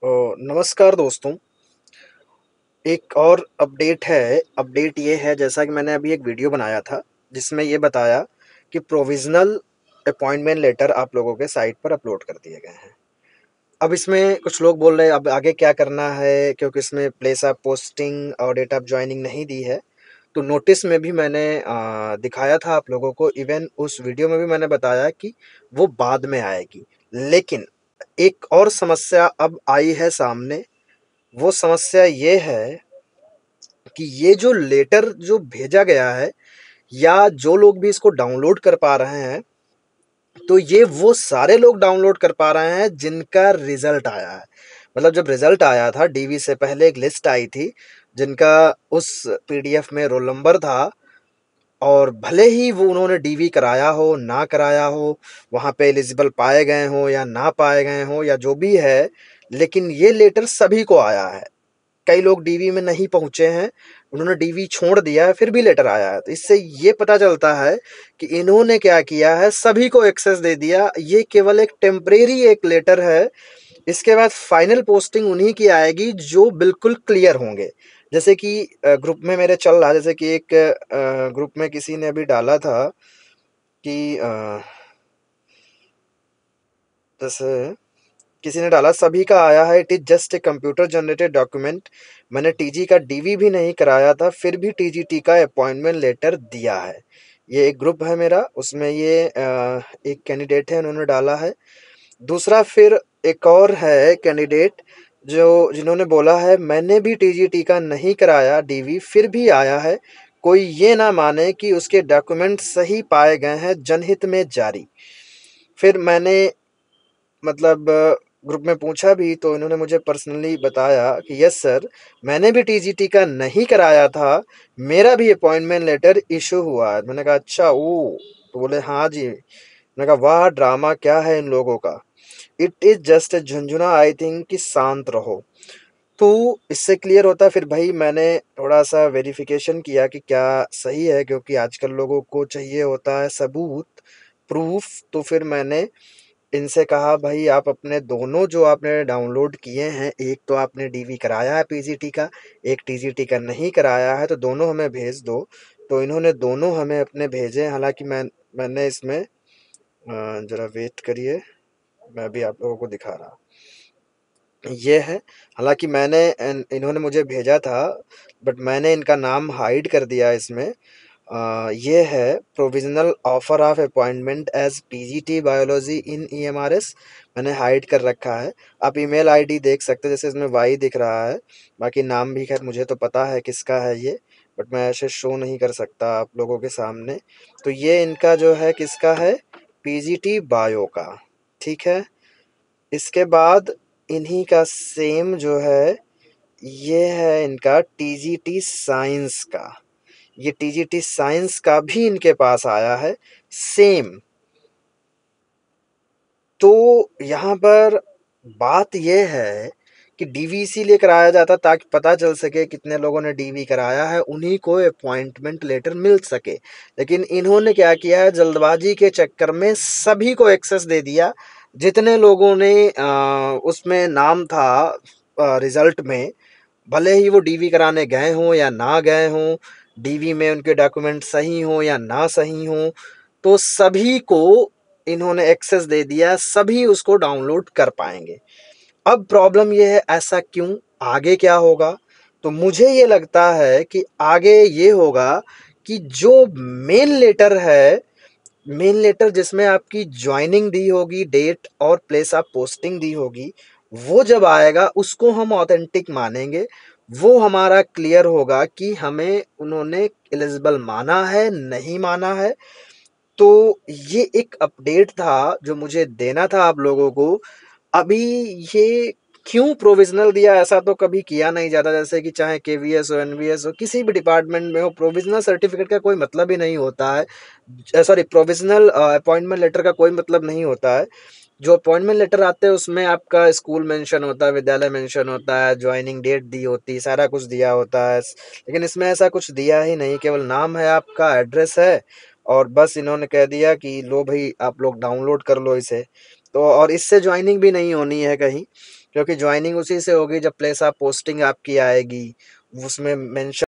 नमस्कार दोस्तों। एक और अपडेट है। अपडेट ये है, जैसा कि मैंने अभी एक वीडियो बनाया था जिसमें ये बताया कि प्रोविज़नल अपॉइंटमेंट लेटर आप लोगों के साइट पर अपलोड कर दिए गए हैं। अब इसमें कुछ लोग बोल रहे हैं अब आगे क्या करना है, क्योंकि इसमें प्लेस ऑफ पोस्टिंग और डेट ऑफ जॉइनिंग नहीं दी है। तो नोटिस में भी मैंने दिखाया था आप लोगों को, इवन उस वीडियो में भी मैंने बताया कि वो बाद में आएगी। लेकिन एक और समस्या अब आई है सामने। वो समस्या ये है कि ये जो लेटर जो भेजा गया है, या जो लोग भी इसको डाउनलोड कर पा रहे हैं, तो ये वो सारे लोग डाउनलोड कर पा रहे हैं जिनका रिजल्ट आया है। मतलब जब रिजल्ट आया था डीवी से पहले एक लिस्ट आई थी जिनका उस पीडीएफ में रोल नंबर था, और भले ही वो उन्होंने डीवी कराया हो ना कराया हो, वहाँ पे एलिजिबल पाए गए हों या ना पाए गए हों या जो भी है, लेकिन ये लेटर सभी को आया है। कई लोग डीवी में नहीं पहुंचे हैं, उन्होंने डीवी छोड़ दिया है, फिर भी लेटर आया है। तो इससे ये पता चलता है कि इन्होंने क्या किया है, सभी को एक्सेस दे दिया। ये केवल एक टेम्परेरी एक लेटर है। इसके बाद फाइनल पोस्टिंग उन्हीं की आएगी जो बिल्कुल क्लियर होंगे। जैसे कि ग्रुप में मेरे चल रहा है, जैसे कि एक ग्रुप में किसी ने अभी डाला था कि जैसे किसी ने डाला, सभी का आया है, it is just a computer generated document. मैंने टीजी का डीवी भी नहीं कराया था, फिर भी टीजीटी का अपॉइंटमेंट लेटर दिया है। ये एक ग्रुप है मेरा, उसमें ये एक कैंडिडेट है, उन्होंने डाला है। दूसरा फिर एक और है कैंडिडेट जो जिन्होंने बोला है मैंने भी टीजीटी का नहीं कराया डीवी, फिर भी आया है। कोई ये ना माने कि उसके डॉक्यूमेंट सही पाए गए हैं, जनहित में जारी। फिर मैंने मतलब ग्रुप में पूछा भी, तो इन्होंने मुझे पर्सनली बताया कि यस सर, मैंने भी टीजीटी का नहीं कराया था, मेरा भी अपॉइंटमेंट लेटर इशू हुआ है। मैंने कहा अच्छा ओ, तो बोले हाँ जी। मैंने कहा वाह, ड्रामा क्या है इन लोगों का। इट इज जस्ट ए झुंझुना, आई थिंक कि शांत रहो। तो इससे क्लियर होता है। फिर भाई मैंने थोड़ा सा वेरिफिकेशन किया कि क्या सही है, क्योंकि आजकल लोगों को चाहिए होता है सबूत, प्रूफ। तो फिर मैंने इनसे कहा भाई आप अपने दोनों जो आपने डाउनलोड किए हैं, एक तो आपने डीवी कराया है पीजीटी का, एक टीजीटी का नहीं कराया है, तो दोनों हमें भेज दो। तो इन्होंने दोनों हमें अपने भेजे। हालांकि मैंने इसमें जरा वेट करिए, मैं भी आप लोगों को दिखा रहा। ये है, हालांकि इन्होंने मुझे भेजा था, बट मैंने इनका नाम हाइड कर दिया इसमें। ये है provisional offer of appointment as PGT biology in EMRS, मैंने हाइड कर रखा है। आप ईमेल आईडी देख सकते हैं, जैसे इसमें वाई दिख रहा है। बाकी नाम भी खैर मुझे तो पता है किसका है ये, बट मैं ऐसे शो नहीं कर सकता आप लोगों के सामने। तो ये इनका जो है किसका है, पीजीटी बायो का। ठीक है। इसके बाद इन्हीं का सेम जो है, ये है इनका टीजीटी साइंस का। ये टीजीटी साइंस का भी इनके पास आया है सेम। तो यहाँ पर बात ये है कि डीवी इसीलिए कराया जाता ताकि पता चल सके कितने लोगों ने डीवी कराया है, उन्हीं को अपॉइंटमेंट लेटर मिल सके। लेकिन इन्होंने क्या किया है, जल्दबाजी के चक्कर में सभी को एक्सेस दे दिया। जितने लोगों ने उसमें नाम था रिजल्ट में, भले ही वो डीवी कराने गए हों या ना गए हों, डीवी में उनके डॉक्यूमेंट सही हों या ना सही हों, तो सभी को इन्होंने एक्सेस दे दिया, सभी उसको डाउनलोड कर पाएंगे। अब प्रॉब्लम ये है, ऐसा क्यों, आगे क्या होगा? तो मुझे ये लगता है कि आगे ये होगा कि जो मेन लेटर है, मेन लेटर जिसमें आपकी ज्वाइनिंग दी होगी, डेट और प्लेस ऑफ पोस्टिंग दी होगी, वो जब आएगा उसको हम ऑथेंटिक मानेंगे। वो हमारा क्लियर होगा कि हमें उन्होंने एलिजिबल माना है नहीं माना है। तो ये एक अपडेट था जो मुझे देना था आप लोगों को। अभी ये क्यों प्रोविजनल दिया, ऐसा तो कभी किया नहीं जाता। जैसे कि चाहे केवीएस हो, एनवीएस हो, किसी भी डिपार्टमेंट में हो, प्रोविजनल सर्टिफिकेट का कोई मतलब ही नहीं होता है। सॉरी, प्रोविजनल अपॉइंटमेंट लेटर का कोई मतलब नहीं होता है। जो अपॉइंटमेंट लेटर आते हैं उसमें आपका स्कूल मेंशन होता है, विद्यालय मेंशन होता है, ज्वाइनिंग डेट दी होती है, सारा कुछ दिया होता है। लेकिन इसमें ऐसा कुछ दिया ही नहीं, केवल नाम है आपका, एड्रेस है, और बस इन्होंने कह दिया कि लो भाई आप लोग डाउनलोड कर लो इसे। तो और इससे ज्वाइनिंग भी नहीं होनी है कहीं। क्योंकि ज्वाइनिंग उसी से होगी जब प्लेस ऑफ पोस्टिंग आपकी आएगी, उसमें मेंशन